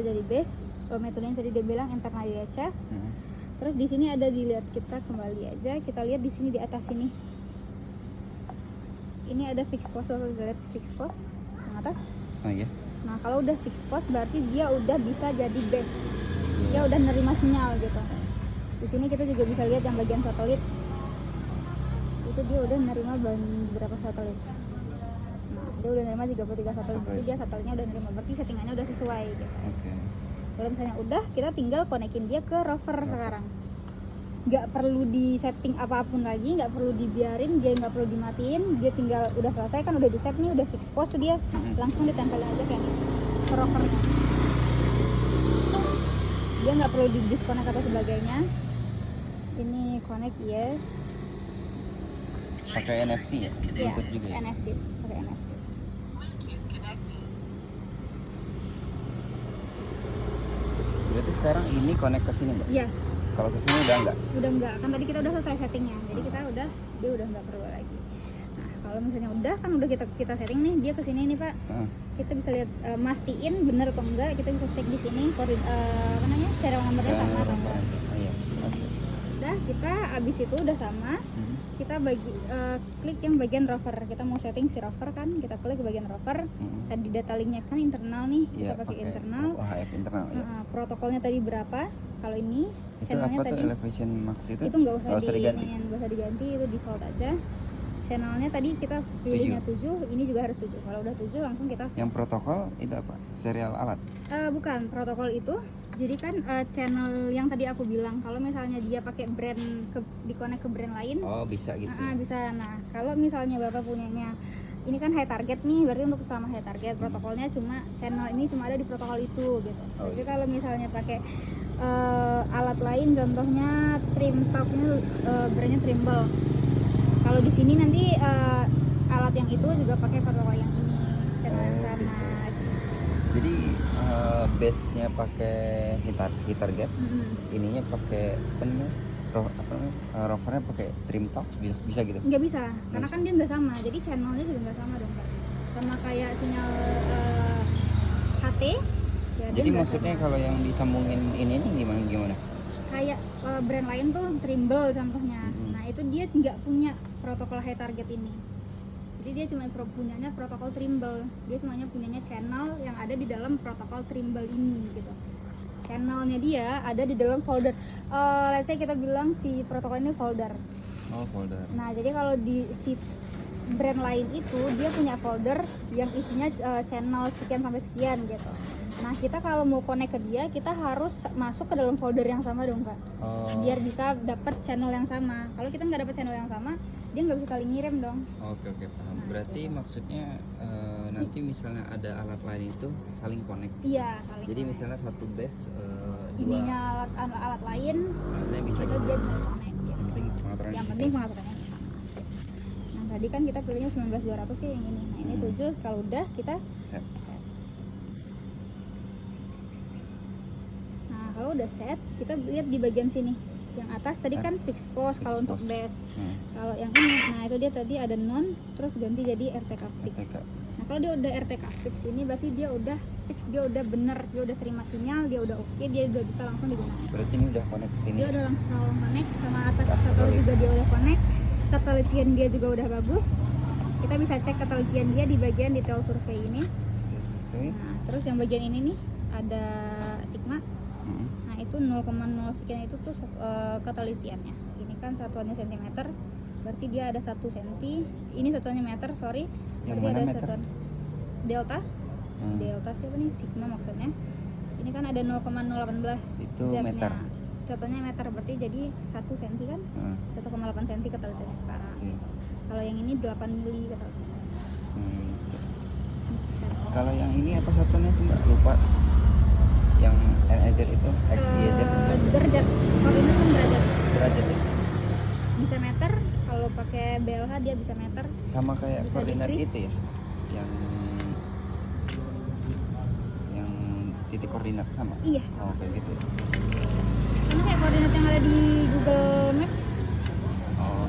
jadi base. Metode yang tadi dia bilang internal UHF. Terus di sini ada dilihat, kita kembali aja, kita lihat di sini di atas sini. Ini ada fix post, Bapak bisa lihat fix post yang atas. Oh iya. Nah, kalau udah fix post berarti dia udah bisa jadi base. Dia udah nerima sinyal gitu. Di sini kita juga bisa lihat yang bagian satelit. Itu dia udah nerima berapa satelit. Nah, dia udah nerima 33 satelit. Jadi dia satelitnya udah nerima. Berarti settingannya udah sesuai gitu. Kalau misalnya udah, kita tinggal konekin dia ke rover sekarang. Nggak perlu di setting apapun lagi, nggak perlu dibiarin, dia nggak perlu dimatiin, dia tinggal udah selesai kan, udah di set nih, udah fix post tuh, dia langsung ditempelin aja kayak ke rovernya. Dia nggak perlu di disconnect atau sebagainya. Ini connect, yes. Pakai NFC ya? Bluetooth juga ya? NFC, pakai NFC. Berarti sekarang ini connect ke sini, Mbak? Yes. Kalau ke sini udah enggak? Udah enggak, kan tadi kita udah selesai settingnya. Jadi dia udah enggak perlu lagi. Nah, kalau misalnya udah kan udah kita setting nih, dia ke sini nih, Pak. Kita bisa lihat mastiin bener atau enggak, kita bisa cek di sini serial nomornya sama atau enggak. Iya. Udah, kita abis itu udah sama. Kita klik yang bagian rover. Kita mau setting si rover kan, kita klik ke bagian rover. Tadi data linknya kan internal nih, kita pakai internal. OHF internal ya. Protokolnya tadi berapa? Kalau ini Itu channelnya apa tadi tuh elevation max itu? Itu nggak usah diganti. Nggak usah diganti, itu default aja. Channelnya tadi kita pilihnya 7, ini juga harus 7. Kalau udah 7 langsung kita Yang protokol itu apa? Serial alat? Bukan, protokol itu jadi kan channel yang tadi aku bilang, kalau misalnya dia pakai brand di-connect ke brand lain, oh bisa gitu. Bisa. Nah, kalau misalnya Bapak punyanya ini kan high target nih, berarti untuk sama high target, protokolnya cuma channel ini cuma ada di protokol itu gitu. Jadi kalau misalnya pakai alat lain, contohnya trim top-nya brandnya Trimble. Kalau di sini nanti alat yang itu juga pakai protokol yang ini, channel yang sama. Jadi base-nya pakai hit target, ininya pakai rovernya pakai trim top, bisa gitu? Nggak bisa, karena kan dia nggak sama, jadi channelnya juga nggak sama dong, Pak. Sama kayak sinyal HT. Ya, jadi maksudnya sama. Kalau yang disambungin ini gimana? Kayak brand lain tuh Trimble contohnya. Nah itu dia nggak punya protokol high target ini. Jadi dia cuma punyanya protokol Trimble. Dia semuanya punyanya channel yang ada di dalam protokol Trimble ini gitu. Channelnya dia ada di dalam folder. Let's say kita bilang si protokol ini folder. Oh, folder. Nah, jadi kalau di si brand lain itu dia punya folder yang isinya channel sekian sampai sekian gitu. Nah, kita kalau mau connect ke dia, kita harus masuk ke dalam folder yang sama dong, Pak. Biar bisa dapat channel yang sama. Kalau kita nggak dapat channel yang sama, dia nggak bisa saling ngirim dong. Oke, paham. Berarti maksudnya nanti misalnya ada alat lain itu saling connect. Iya, saling. Jadi misalnya satu base ininya alat lain, bisa itu dia bisa connect. Yang penting pengaturannya sama. Nah, tadi kan kita pilihnya 19200 sih yang ini. Nah, ini 7, kalau udah kita set. Nah, kalau udah set, kita lihat di bagian sini. Yang atas tadi kan fix post kalau untuk base. Kalau yang ini, nah itu dia tadi ada non, terus ganti jadi RTK fix. Nah, kalau dia udah RTK fix ini berarti dia udah fix, dia udah bener, dia udah terima sinyal, dia udah oke, dia udah bisa langsung digunakan. Berarti ini udah connect ke sini. Dia udah langsung connect sama atas satelit juga, dia udah connect. Ketelitian dia juga udah bagus. Kita bisa cek ketelitian dia di bagian detail survei ini. Nah, terus yang bagian ini nih ada sigma. Nah, itu 0,0 sekian itu tuh ketelitiannya. Ini kan satuannya sentimeter, berarti dia ada 1 cm. Ini satuannya meter, sorry. Berarti ada meter? Satuan delta. Delta siapa nih? Sigma maksudnya. Ini kan ada 0,018 itu Z-nya. meter. Satuannya meter, berarti jadi 1 cm kan? 1,8 cm ketelitiannya sekarang. Kalau yang ini 8 mili ketelitiannya. Kalau yang ini apa satunya sih, Mbak? Lupa. Yang NEZ itu XYZ derajat. Kalau ini kan derajat ya? Bisa meter, kalau pakai BLH dia bisa meter. Sama kayak bisa koordinat decrease. itu ya, yang titik koordinat sama. Iya. Oh, kayak gitu. Sama kayak koordinat yang ada di Google Map. Oh.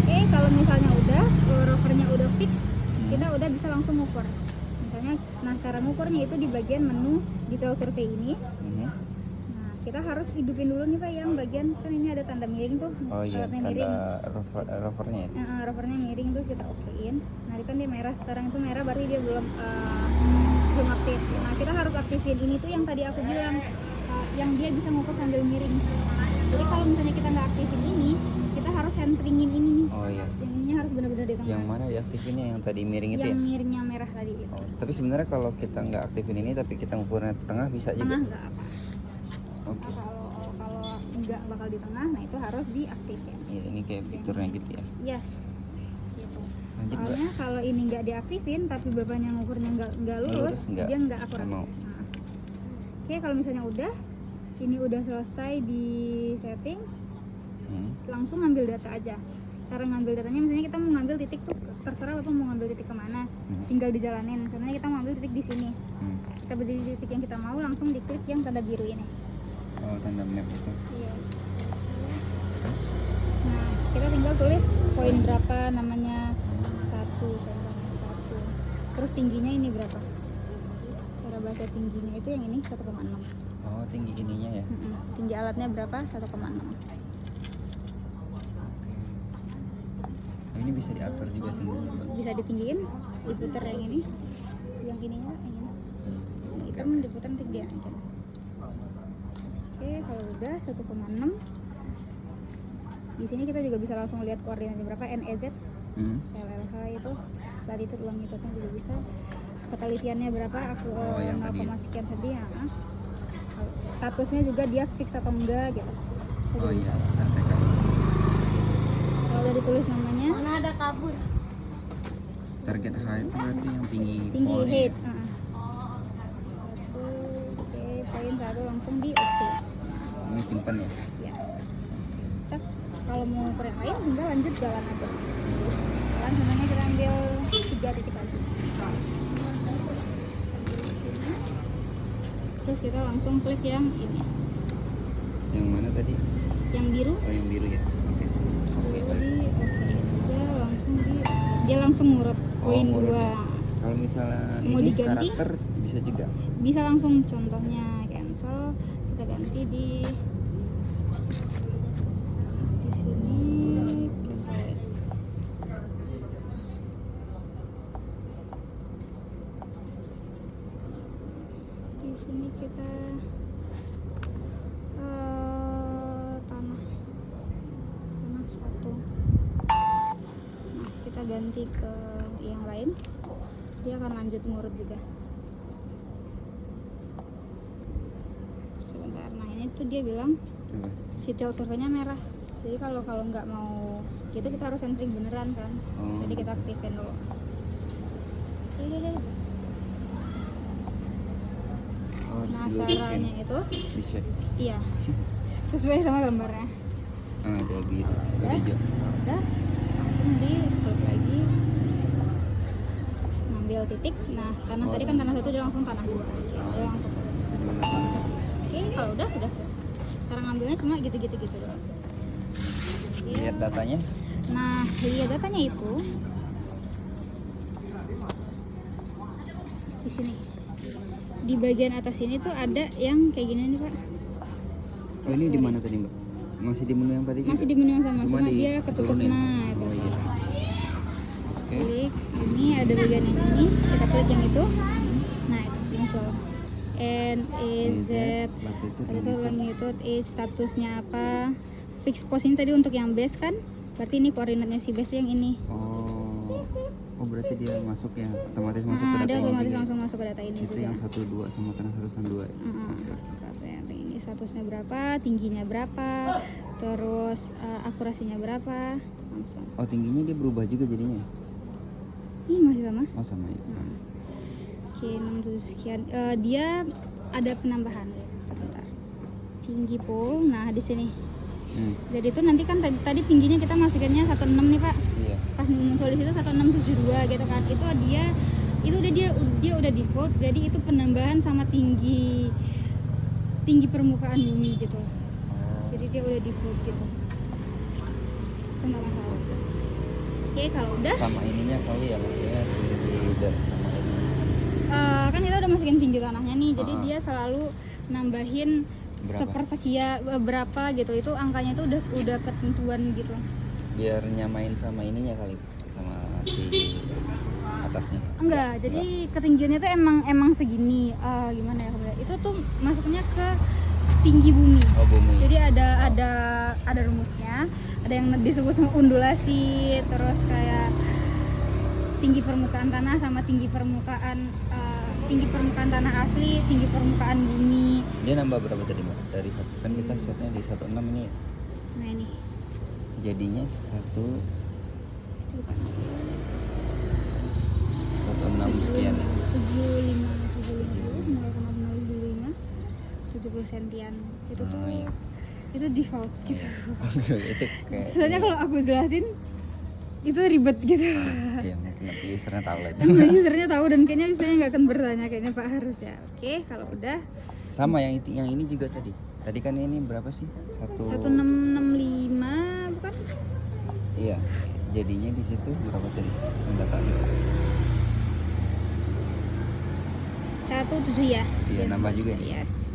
Oke, kalau misalnya udah rovernya udah fix, kita udah bisa langsung ngukur. Misalnya misalnya. Nah, cara ngukurnya itu di bagian menu detail survei ini. Nah, kita harus hidupin dulu nih Pak yang bagian kan ini ada tanda miring tuh. Oh iya, alatnya ada miring. rovernya ya? Rovernya miring, terus kita okein. Nah, ini kan dia merah, sekarang itu merah berarti dia belum aktif. Nah, kita harus aktifin ini tuh yang tadi aku bilang, yang dia bisa ngukur sambil miring. Jadi kalau misalnya kita nggak aktifin ini, kita harus centeringin ini nih. Oh iya. Yang ininya harus benar-benar di tengah. Yang mana diaktifinnya, yang tadi miring itu Yang ya? miringnya merah tadi itu. Oh, tapi sebenarnya kalau kita nggak aktifin ini tapi kita ngukurnya tengah bisa juga? Tengah nggak apa. Oke. Nah, kalau nggak bakal di tengah, nah itu harus diaktifin. Iya, ini kayak fiturnya gitu ya? Yes. Gitu. Lanjut, Soalnya kalau ini nggak diaktifin tapi bapaknya ngukurnya nggak lurus, dia nggak akurat. mau. Nah. Oke, kalau misalnya udah, ini udah selesai di setting, langsung ngambil data aja. Cara ngambil datanya misalnya kita mau ngambil titik tuh terserah Bapak mau ngambil titik kemana, tinggal dijalanin. Contohnya kita mau ngambil titik di sini, kita berdiri di titik yang kita mau, langsung diklik yang tanda biru ini. Oh, tanda map itu. Yes. Terus? Nah, kita tinggal tulis poin berapa namanya, 1 contohnya 1. Terus tingginya ini berapa? Cara baca tingginya itu yang ini 1,6. Oh, tinggi ininya ya? Tinggi alatnya berapa? 1,6. Oh, ini bisa diatur juga tingginya, Mbak? Bisa ditinggiin, diputar yang ini, yang ininya, yang ini, yang hitam diputar nanti dia naikin. Oke, kalau udah 1,6, di sini kita juga bisa langsung lihat koordinatnya berapa, NEZ, LLH itu, latitude longitude-nya juga bisa, ketelitiannya berapa, aku yang 0, sekian tadi ya. Statusnya juga dia fix atau enggak gitu. Kita juga bisa. RTK. Kalau udah ditulis namanya, Mana ada kabur? Target height itu berarti yang tinggi tinggi pole-nya. height. 1, oke, poin 1 langsung di oke. Ini simpan ya? Yes. Kita kalau mau ukur yang lain tinggal lanjut jalan aja. Jalan contohnya kita ambil 3 titik lagi. Terus kita langsung klik yang ini. Yang mana tadi? Yang biru. Oh, yang biru ya? Oke. Oke, Jadi balik. oke aja langsung dia langsung ngurut poin ngurut 2. ya. Kalau misalnya Mau ini diganti? karakter bisa juga? Bisa langsung, contohnya cancel, kita ganti di sini cancel. Di sini kita tanah 1. Nah, kita ganti ke yang lain, dia akan lanjut ngurut juga. Sebentar, nah ini tuh dia bilang Coba. detail surveinya merah. Jadi kalau nggak mau gitu kita harus centering beneran kan. Oh. Jadi kita aktifin dulu. Oke. Oh, Nah, dilurusin. caranya itu Di shade. iya sesuai sama gambarnya. Ah, ada biru, ada Udah? hijau. Udah, langsung di klik lagi, ngambil titik. Nah, tanah tadi kan tanah 1, dia langsung tanah 2. Dia langsung. Bisa di mana-mana. Oke, kalau udah selesai. Cara ngambilnya cuma gitu doang. Lihat datanya. Nah, lihat datanya itu di sini. Di bagian atas ini tuh ada yang kayak gini nih Pak. Oh, ini di mana tadi, Mbak? Masih di menu yang tadi juga? Masih di menu yang sama, Cuma cuma dia ketutup. diturunin. Nah, itu. Oh iya. Oke. Klik, ini ada bagian yang ini, kita klik yang itu. Nah, itu muncul. NEZ, itu longitude, statusnya apa, fix post ini tadi untuk yang base kan, berarti ini koordinatnya si base yang ini. Oh, berarti dia masuk ya, otomatis masuk ke data Dia ini otomatis juga ya? langsung masuk ke data ini Itu juga. yang 1, 2 sama tanah 1 sama 2 ya? Oke. Satu yang ini statusnya berapa, tingginya berapa, terus akurasinya berapa, langsung. Oh, tingginya dia berubah juga jadinya? Ini masih sama. Oh, sama ya? Oke, 67 sekian. Dia ada penambahan. Sebentar. Tinggi pool. Nah, di sini. Jadi itu nanti kan tadi tingginya kita masukinnya 16 nih, Pak. Iya. Pas muncul di situ 1672 gitu kan. Itu dia udah default. Jadi itu penambahan sama tinggi permukaan bumi gitu. Jadi dia udah default gitu. Itu nggak masalah. Oke, kalau udah Sama ininya kali ya, maksudnya tinggi dan sama ini. kan kita udah masukin tinggi tanahnya nih, jadi Ah. dia selalu nambahin Berapa? sepersekia berapa gitu, itu angkanya tuh udah ketentuan gitu. Biar nyamain sama ininya kali, sama si atasnya. Enggak, jadi ketinggiannya tuh emang segini. Gimana ya? Itu tuh masuknya ke tinggi bumi. Oh, bumi. Jadi ada rumusnya, ada yang disebut sama undulasi, terus kayak tinggi permukaan tanah sama tinggi permukaan tanah asli, tinggi permukaan bumi. Dia nambah berapa tadi, Mbak? Dari satu kan kita setnya di 16 ini ya. Nah ini Jadinya 16 sekian ya. 70 sentian. Itu tuh Iya. itu default gitu. Itu kayak Soalnya kalau aku jelasin itu ribet gitu. iya, mungkin nanti usernya tahu lah itu. Kan usernya tahu dan kayaknya usernya nggak akan bertanya, kayaknya Pak harus ya. Oke, kalau udah Sama yang ini juga tadi. Tadi kan ini berapa sih? 1665 bukan? Iya. Jadinya di situ berapa tadi? Yang datanya. 17 ya. Iya, nambah juga nih. Yes.